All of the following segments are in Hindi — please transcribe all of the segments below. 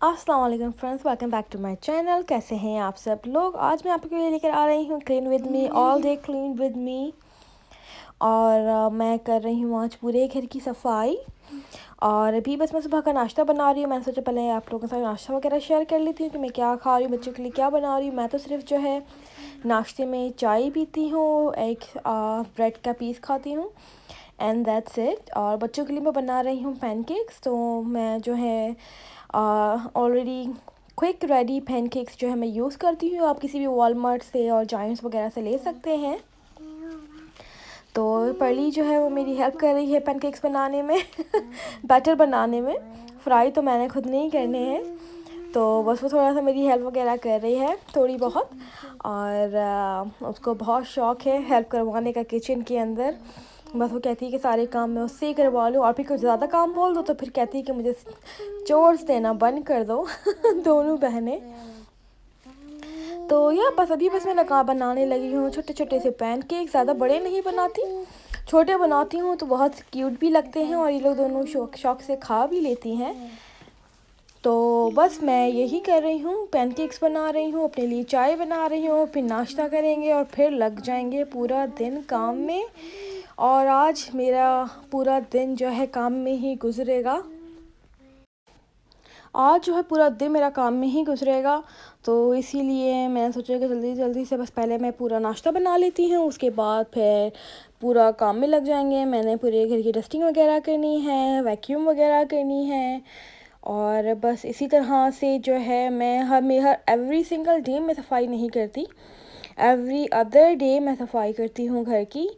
अस्सलाम वालेकुम friends, welcome back to my channel. कैसे हैं आप सब लोग। आज मैं आपके लिए लेकर आ रही हूँ clean with me, all day clean with me. और मैं कर रही हूँ आज पूरे घर की सफाई। और अभी बस मैं सुबह का नाश्ता बना रही हूँ। मैंने सोचा पहले आप लोगों के साथ नाश्ता वगैरह शेयर कर लेती हूँ कि मैं क्या खा रही हूँ, बच्चों के लिए क्या बना रही हूँ। मैं तो सिर्फ जो है नाश्ते में चाय पीती हूँ, एक ब्रेड का पीस खाती हूँ एंड दैट्स इट। और बच्चों के लिए मैं बना रही हूँ पैनकेक्स। तो मैं जो है ऑलरेडी क्विक रेडी पैनकेक्स जो है मैं यूज़ करती हूँ। आप किसी भी वॉलमार्ट से और जायंट्स वगैरह से ले सकते हैं। तो पर्ली जो है वो मेरी हेल्प कर रही है पैनकेक्स बनाने में बैटर बनाने में। फ्राई तो मैंने खुद नहीं करने हैं, तो बस वो थोड़ा सा मेरी हेल्प वगैरह कर रही है थोड़ी बहुत। और उसको बहुत शौक़ है हेल्प करवाने का किचन के अंदर। बस वो कहती है कि सारे काम मैं उससे ही करवा लूँ, और फिर कुछ ज़्यादा काम बोल दो तो फिर कहती है कि मुझे चोर्स देना बंद कर दो दोनों बहनें। तो या बस मैं लगा बनाने लगी हूँ छोटे छोटे से पैनकेक। ज़्यादा बड़े नहीं बनाती, छोटे बनाती हूँ तो बहुत क्यूट भी लगते हैं और ये लोग दोनों शौक से खा भी लेती हैं। तो बस मैं यही कर रही हूँ, पैनकेक्स बना रही हूँ, अपने लिए चाय बना रही हूँ, फिर नाश्ता करेंगे और फिर लग जाएंगे पूरा दिन काम में। और आज मेरा पूरा दिन जो है काम में ही गुजरेगा। आज जो है पूरा दिन मेरा काम में ही गुजरेगा। तो इसीलिए मैंने सोचा कि जल्दी जल्दी से बस पहले मैं पूरा नाश्ता बना लेती हूँ, उसके बाद फिर पूरा काम में लग जाएंगे। मैंने पूरे घर की डस्टिंग वगैरह करनी है, वैक्यूम वगैरह करनी है। और बस इसी तरह से जो है मैं हर एवरी सिंगल डे मैं सफाई नहीं करती, एवरी अदर डे मैं सफाई करती हूँ घर की।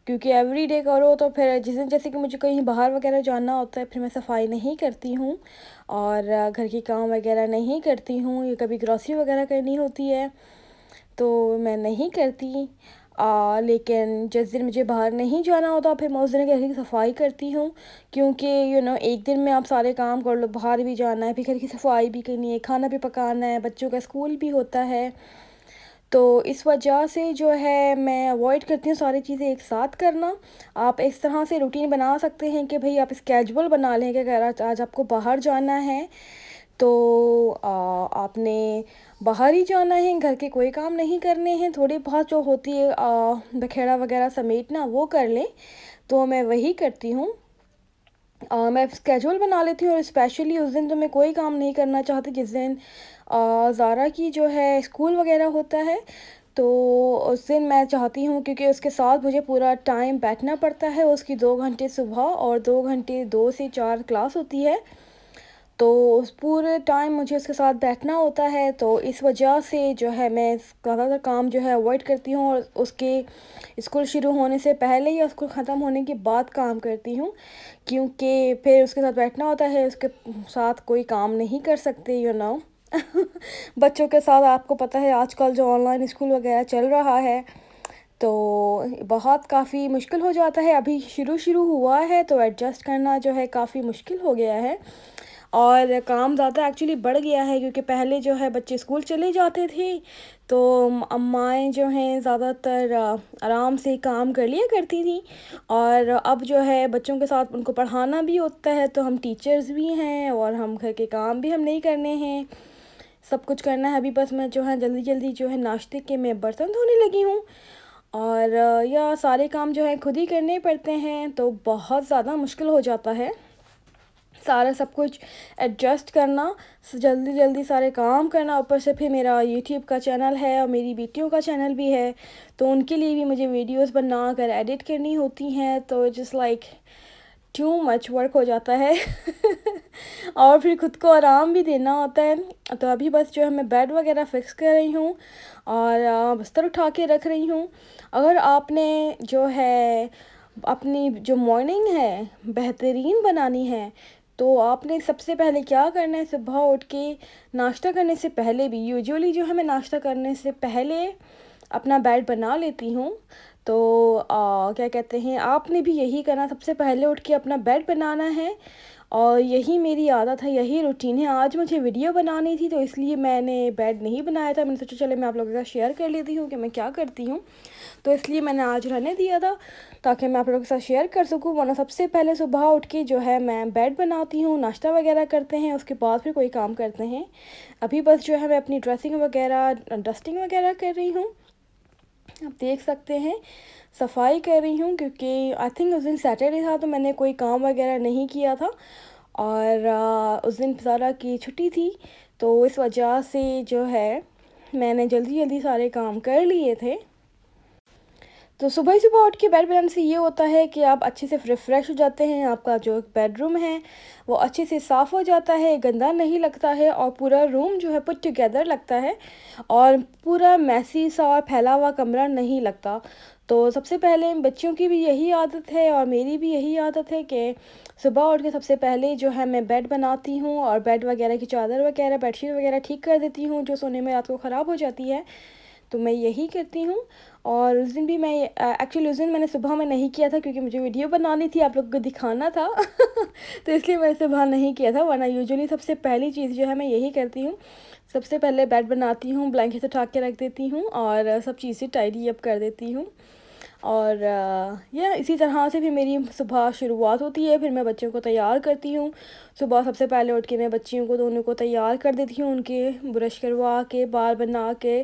क्योंकि एवरी डे करो तो फिर जिस दिन जैसे कि मुझे कहीं बाहर वगैरह जाना होता है फिर मैं सफाई नहीं करती हूँ और घर की काम वगैरह नहीं करती हूँ। या कभी ग्रॉसरी वगैरह करनी होती है तो मैं नहीं करती। लेकिन जिस दिन मुझे बाहर नहीं जाना होता फिर मैं उस दिन घर की सफाई करती हूँ। क्योंकि एक दिन में आप सारे काम कर लो, बाहर भी जाना है, फिर घर की सफाई भी करनी है, खाना भी पकाना है, बच्चों का स्कूल भी होता है। तो इस वजह से जो है मैं अवॉइड करती हूँ सारी चीज़ें एक साथ करना। आप इस तरह से रूटीन बना सकते हैं कि भाई आप स्केड्यूल बना लें कि अगर आज आपको बाहर जाना है तो आपने बाहर ही जाना है, घर के कोई काम नहीं करने हैं। थोड़ी बहुत जो होती है बखेड़ा वगैरह समेटना वो कर लें, तो मैं वही करती हूँ। मैं स्केड्यूल बना लेती हूँ और स्पेशली उस दिन तो मैं कोई काम नहीं करना चाहती जिस दिन ज़ारा की जो है स्कूल वगैरह होता है। तो उस दिन मैं चाहती हूँ, क्योंकि उसके साथ मुझे पूरा टाइम बैठना पड़ता है। उसकी 2 घंटे सुबह और 2 घंटे 2 से 4 क्लास होती है, तो उस पूरे टाइम मुझे उसके साथ बैठना होता है। तो इस वजह से जो है मैं ज़्यादातर काम जो है अवॉइड करती हूँ और उसके स्कूल शुरू होने से पहले या स्कूल ख़त्म होने के बाद काम करती हूँ। क्योंकि फिर उसके साथ बैठना होता है, उसके साथ कोई काम नहीं कर सकते बच्चों के साथ आपको पता है आजकल जो ऑनलाइन स्कूल वगैरह चल रहा है तो बहुत काफ़ी मुश्किल हो जाता है। अभी शुरू शुरू हुआ है तो एडजस्ट करना जो है काफ़ी मुश्किल हो गया है और काम ज़्यादा एक्चुअली बढ़ गया है। क्योंकि पहले जो है बच्चे स्कूल चले जाते थे तो अम्माएँ जो हैं ज़्यादातर आराम से काम कर लिया करती थी। और अब जो है बच्चों के साथ उनको पढ़ाना भी होता है, तो हम टीचर्स भी हैं और हम घर के काम भी हम नहीं करने हैं, सब कुछ करना है। अभी बस मैं जो है जल्दी जल्दी जो है नाश्ते के मैं बर्तन धोने लगी हूँ और या सारे काम जो है खुद ही करने पड़ते हैं, तो बहुत ज़्यादा मुश्किल हो जाता है सारा सब कुछ एडजस्ट करना, जल्दी जल्दी सारे काम करना। ऊपर से फिर मेरा यूट्यूब का चैनल है और मेरी बेटियों का चैनल भी है, तो उनके लिए भी मुझे वीडियोस बना कर एडिट करनी होती हैं। तो just like too much work हो जाता है और फिर खुद को आराम भी देना होता है। तो अभी बस जो है मैं बेड वगैरह फ़िक्स कर रही हूँ और बिस्तर उठा के रख रही हूँ। अगर आपने जो है अपनी जो मॉर्निंग है बेहतरीन बनानी है तो आपने सबसे पहले क्या करना है, सुबह उठ के नाश्ता करने से पहले भी यूजुअली जो है मैं नाश्ता करने से पहले अपना बेड बना लेती हूँ। तो क्या कहते हैं, आपने भी यही करना, सबसे पहले उठ के अपना बेड बनाना है। और यही मेरी आदत है, यही रूटीन है। आज मुझे वीडियो बनानी थी तो इसलिए मैंने बेड नहीं बनाया था। मैंने सोचा चले मैं आप लोगों के साथ शेयर कर लेती हूँ कि मैं क्या करती हूँ, तो इसलिए मैंने आज रहने दिया था ताकि मैं आप लोगों के साथ शेयर कर सकूँ। वरना सबसे पहले सुबह उठ के जो है मैं बेड बनाती हूँ, नाश्ता वगैरह करते हैं, उसके बाद फिर कोई काम करते हैं। अभी बस जो है मैं अपनी ड्रेसिंग वगैरह, डस्टिंग वगैरह कर रही हूँ। आप देख सकते हैं सफाई कर रही हूँ, क्योंकि आई थिंक उस दिन सैटरडे था तो मैंने कोई काम वगैरह नहीं किया था। और उस दिन ज़ारा की छुट्टी थी, तो इस वजह से जो है मैंने जल्दी जल्दी सारे काम कर लिए थे। तो सुबह ही सुबह उठ के बेड बनाने से ये होता है कि आप अच्छे से रिफ़्रेश हो जाते हैं, आपका जो बेडरूम है वो अच्छे से साफ़ हो जाता है, गंदा नहीं लगता है, और पूरा रूम जो है पुट टुगेदर लगता है, और पूरा मैसी सा और फैला हुआ कमरा नहीं लगता। तो सबसे पहले बच्चों की भी यही आदत है और मेरी भी यही आदत है कि सुबह उठ के सबसे पहले जो है मैं बेड बनाती हूँ, और बेड वगैरह की चादर वगैरह, बेडशीट वगैरह ठीक कर देती हूँ जो सोने में रात को ख़राब हो जाती है। तो मैं यही करती हूँ। और उस दिन भी मैं एक्चुअली उस दिन मैंने सुबह में नहीं किया था क्योंकि मुझे वीडियो बनानी थी, आप लोगों को दिखाना था तो इसलिए मैंने सुबह नहीं किया था। वरना यूजुअली सबसे पहली चीज़ जो है मैं यही करती हूँ, सबसे पहले बेड बनाती हूँ, ब्लैंकेट उठा के रख देती हूँ और सब चीज़ें टाइडी अप कर देती हूँ। और यह इसी तरह से भी मेरी सुबह शुरुआत होती है। फिर मैं बच्चों को तैयार करती हूँ। सुबह सबसे पहले उठ के मैं बच्चियों को दोनों को तैयार कर देती हूँ, उनके ब्रश करवा के, बाल बना के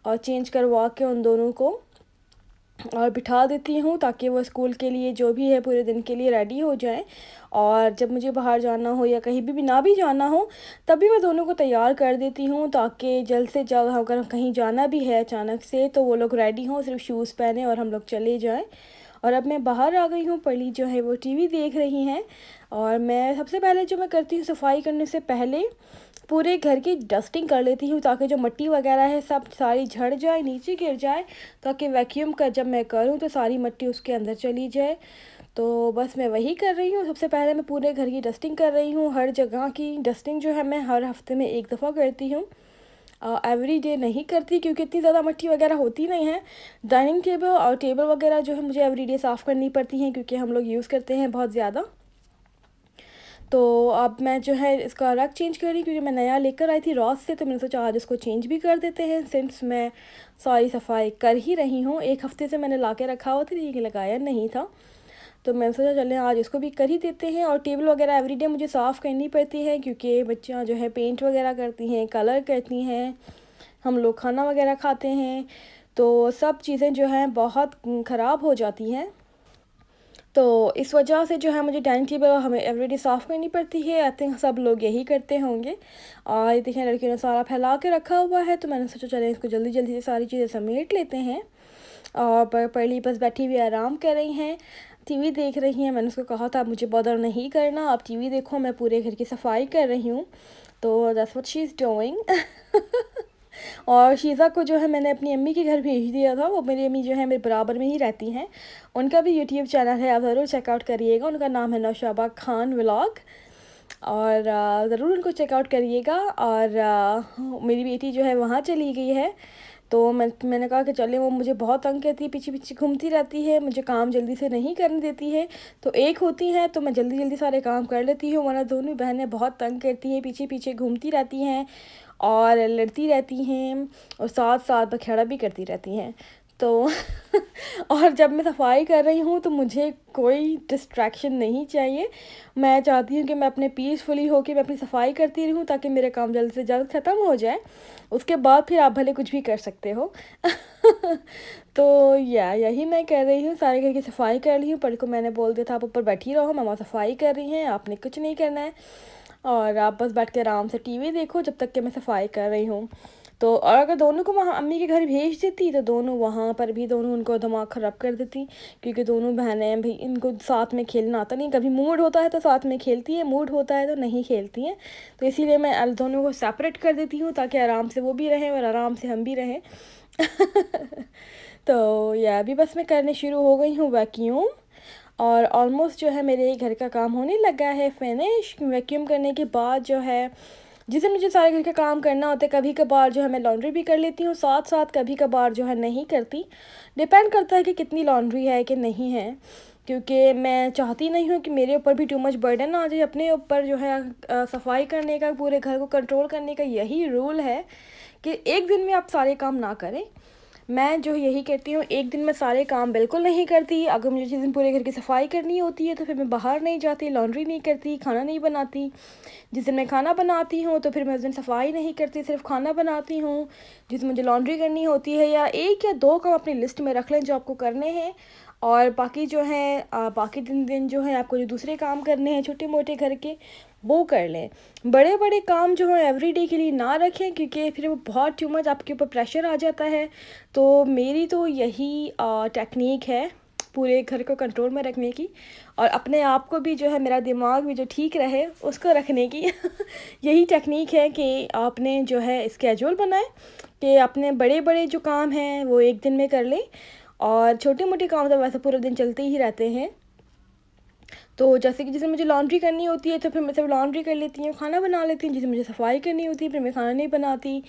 और चेंज करवा के उन दोनों को और बिठा देती हूँ ताकि वो स्कूल के लिए जो भी है पूरे दिन के लिए रेडी हो जाएं। और जब मुझे बाहर जाना हो या कहीं भी ना भी जाना हो तभी मैं दोनों को तैयार कर देती हूँ, ताकि जल्द से जल्द अगर कहीं जाना भी है अचानक से तो वो लोग रेडी हों, सिर्फ शूज़ पहने और हम लोग चले जाएं। और अब मैं बाहर आ गई हूँ, पली जो है वो टीवी देख रही हैं। और मैं सबसे पहले जो मैं करती हूँ सफाई करने से पहले पूरे घर की डस्टिंग कर लेती हूँ ताकि जो मिट्टी वगैरह है सब सारी झड़ जाए, नीचे गिर जाए, ताकि वैक्यूम का जब मैं करूँ तो सारी मिट्टी उसके अंदर चली जाए। तो बस मैं वही कर रही हूँ। सबसे पहले मैं पूरे घर की डस्टिंग कर रही हूँ। हर जगह की डस्टिंग जो है मैं हर हफ्ते में एक दफ़ा करती हूँ, एवरी डे नहीं करती क्योंकि इतनी ज़्यादा मिट्टी वगैरह होती नहीं है। डाइनिंग टेबल और टेबल वगैरह जो है मुझे एवरी डे साफ़ करनी पड़ती हैं क्योंकि हम लोग यूज़ करते हैं बहुत ज़्यादा। तो अब मैं जो है इसका रग चेंज कर रही हूँ क्योंकि मैं नया लेकर आई थी रॉस से, तो मैंने सोचा आज इसको चेंज भी कर देते हैं सिंस मैं सारी सफाई कर ही रही हूँ। एक हफ़्ते से मैंने ला के रखा हुआ था लेकिन लगाया नहीं था, तो मैंने सोचा चलें आज इसको भी कर ही देते हैं। और टेबल वगैरह एवरीडे मुझे साफ़ करनी पड़ती है क्योंकि बच्चियाँ जो है पेंट वगैरह करती हैं, कलर करती हैं, हम लोग खाना वगैरह खाते हैं, तो सब चीज़ें जो हैं बहुत ख़राब हो जाती हैं। तो इस वजह से जो है मुझे डाइनिंग टेबल हमें एवरीडे साफ़ करनी पड़ती है। आई थिंक सब लोग यही करते होंगे। और ये देखिए लड़कियों ने सारा फैला के रखा हुआ है, तो मैंने सोचा चलें इसको जल्दी जल्दी से सारी चीज़ें समेट लेते हैं। और पहली बस बैठी हुई आराम कर रही हैं, टीवी देख रही हैं। मैंने उसको कहा था मुझे बॉदर नहीं करना, आप टीवी देखो, मैं पूरे घर की सफाई कर रही हूँ। तो that's what she is doing और शीज़ा को जो है मैंने अपनी अम्मी के घर भेज दिया था। वो मेरी अम्मी जो है मेरे बराबर में ही रहती हैं। उनका भी यूट्यूब चैनल है, आप ज़रूर चेकआउट करिएगा। उनका नाम है नौशाबा खान व्लॉग, और ज़रूर उनको चेकआउट करिएगा। और मेरी बेटी जो है वहाँ चली गई है, तो मैंने कहा कि चले, वो मुझे बहुत तंग करती है, पीछे पीछे घूमती रहती है, मुझे काम जल्दी से नहीं करने देती है। तो एक होती हैं तो मैं जल्दी जल्दी सारे काम कर लेती हूँ, वरना दोनों बहनें बहुत तंग करती हैं, पीछे पीछे घूमती रहती हैं और लड़ती रहती हैं और साथ साथ बखेड़ा भी करती रहती हैं। तो और जब मैं सफाई कर रही हूँ तो मुझे कोई डिस्ट्रैक्शन नहीं चाहिए। मैं चाहती हूँ कि मैं अपने पीसफुली होकर मैं अपनी सफाई करती रहूँ ताकि मेरे काम जल्द से जल्द ख़त्म हो जाए, उसके बाद फिर आप भले कुछ भी कर सकते हो तो यही मैं कर रही हूँ, सारे घर की सफाई कर रही हूँ। पर को मैंने बोल दिया था आप ऊपर बैठी रहो, मम्मा सफाई कर रही हैं, आपने कुछ नहीं करना है, और आप बस बैठ के आराम से टीवी देखो जब तक कि मैं सफाई कर रही हूँ। तो और अगर दोनों को वहाँ अम्मी के घर भेज देती तो दोनों वहाँ पर भी दोनों उनको दिमाग ख़राब कर देती, क्योंकि दोनों बहनें भाई इनको साथ में खेलना आता नहीं। कभी मूड होता है तो साथ में खेलती है, मूड होता है तो नहीं खेलती हैं। तो इसीलिए मैं दोनों को सेपरेट कर देती हूँ ताकि आराम से वो भी रहें और आराम से हम भी रहें तो यह अभी बस मैं करने शुरू हो गई हूँ वैक्यूम, और ऑलमोस्ट जो है मेरे घर का काम होने लगा है फिनिश। वैक्यूम करने के बाद जो है जिसे मुझे सारे घर का काम करना होता है। कभी कभार जो है मैं लॉन्ड्री भी कर लेती हूँ साथ साथ, कभी कभार जो है नहीं करती। डिपेंड करता है कि कितनी लॉन्ड्री है कि नहीं है, क्योंकि मैं चाहती नहीं हूँ कि मेरे ऊपर भी टू मच बर्डन आ जाए। अपने ऊपर जो है सफाई करने का, पूरे घर को कंट्रोल करने का यही रूल है कि एक दिन में आप सारे काम ना करें। मैं जो यही करती हूँ, एक दिन में सारे काम बिल्कुल नहीं करती। अगर मुझे जिस दिन पूरे घर की सफाई करनी होती है तो फिर मैं बाहर नहीं जाती, लॉन्ड्री नहीं करती, खाना नहीं बनाती। जिस दिन मैं खाना बनाती हूँ तो फिर मैं उस दिन सफाई नहीं करती, सिर्फ खाना बनाती हूँ। जिस दिन मुझे लॉन्ड्री करनी होती है, या एक या दो काम अपनी लिस्ट में रख लें जो आपको करने हैं, और बाकी जो है बाकी दिन जो है आपको जो दूसरे काम करने हैं छोटे मोटे घर के, वो कर लें। बड़े बड़े काम जो है एवरीडे के लिए ना रखें, क्योंकि फिर वो बहुत टू मच आपके ऊपर प्रेशर आ जाता है। तो मेरी तो यही टेक्निक है पूरे घर को कंट्रोल में रखने की, और अपने आप को भी जो है, मेरा दिमाग भी जो ठीक रहे उसको रखने की यही टेक्निक है कि आपने जो है स्केड्यूल बनाए कि अपने बड़े बड़े जो काम हैं वो एक दिन में कर लें, और छोटे मोटे काम तो वैसे पूरे दिन चलते ही रहते हैं। तो जैसे कि जिसे मुझे लॉन्ड्री करनी होती है तो फिर मैं सिर्फ लॉन्ड्री कर लेती हूँ, खाना बना लेती हूँ। जिसे मुझे सफाई करनी होती है फिर मैं खाना नहीं बनाती।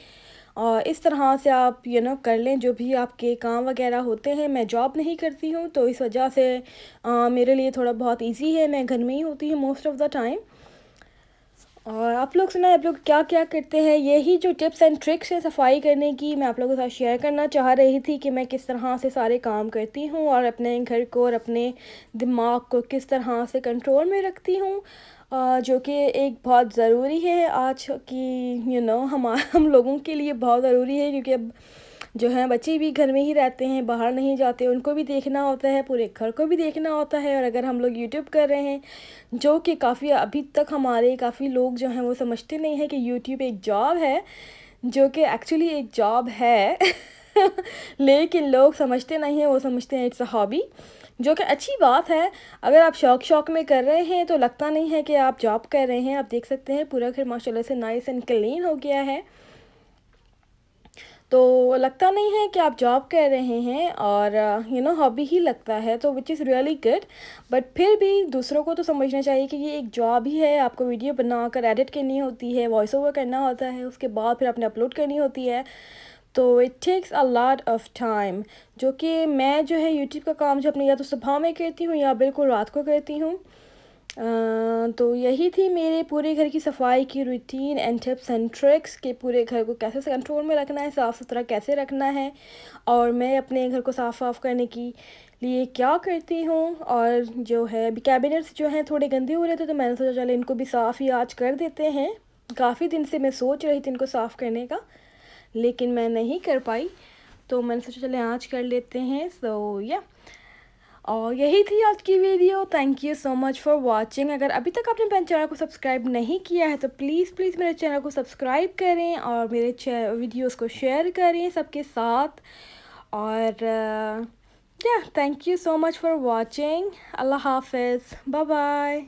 और इस तरह से आप कर लें जो भी आपके काम वगैरह होते हैं। मैं जॉब नहीं करती हूँ तो इस वजह से मेरे लिए थोड़ा बहुत इजी है, मैं घर में ही होती हूँ मोस्ट ऑफ़ द टाइम। और आप लोग सुनाए, आप लोग क्या क्या करते हैं? यही जो टिप्स एंड ट्रिक्स है सफाई करने की, मैं आप लोगों के साथ शेयर करना चाह रही थी कि मैं किस तरह से सारे काम करती हूँ और अपने घर को और अपने दिमाग को किस तरह से कंट्रोल में रखती हूँ, जो कि एक बहुत ज़रूरी है आज की हम लोगों के लिए बहुत ज़रूरी है, क्योंकि अब जो है बच्चे भी घर में ही रहते हैं, बाहर नहीं जाते, उनको भी देखना होता है, पूरे घर को भी देखना होता है। और अगर हम लोग यूट्यूब कर रहे हैं, जो कि काफ़ी अभी तक हमारे काफ़ी लोग जो हैं वो समझते नहीं हैं कि यूट्यूब एक जॉब है, जो कि एक्चुअली एक जॉब है लेकिन लोग समझते नहीं हैं, वो समझते हैं इट्स अ हॉबी, जो कि अच्छी बात है। अगर आप शौक शौक में कर रहे हैं तो लगता नहीं है कि आप जॉब कर रहे हैं। आप देख सकते हैं पूरा घर माशाल्लाह से नाइस एंड क्लीन हो गया है, तो लगता नहीं है कि आप जॉब कर रहे हैं, और हॉबी ही लगता है, तो which is really good. But फिर भी दूसरों को तो समझना चाहिए कि ये एक जॉब ही है। आपको वीडियो बनाकर एडिट करनी होती है, वॉइस ओवर करना होता है, उसके बाद फिर आपने अपलोड करनी होती है, तो it takes a lot of time. जो कि मैं जो है यूट्यूब का काम जो अपने या तो सुबह में करती हूँ या बिल्कुल रात को करती हूँ। तो यही थी मेरे पूरे घर की सफाई की routine and tips and tricks कि पूरे घर को कैसे कंट्रोल में रखना है, साफ़ सुथरा कैसे रखना है, और मैं अपने घर को साफ़ करने की लिए क्या करती हूँ। और जो है अभी कैबिनेट्स जो हैं थोड़े गंदे हो रहे थे, तो मैंने सोचा चलो इनको भी साफ़ ही आज कर देते हैं। काफ़ी दिन से मैं सोच रही थी इनको साफ़ करने का, लेकिन मैं नहीं कर पाई, तो मैंने सोचा चले आज कर लेते हैं। सो या और यही थी आज की video. Thank you so much for watching. अगर अभी तक आपने मेरे चैनल को सब्सक्राइब नहीं किया है तो प्लीज़ प्लीज़ मेरे चैनल को सब्सक्राइब करें और मेरे वीडियोस को शेयर करें सबके साथ। और या thank you so much for watching. अल्लाह हाफिज़, बाय बाय।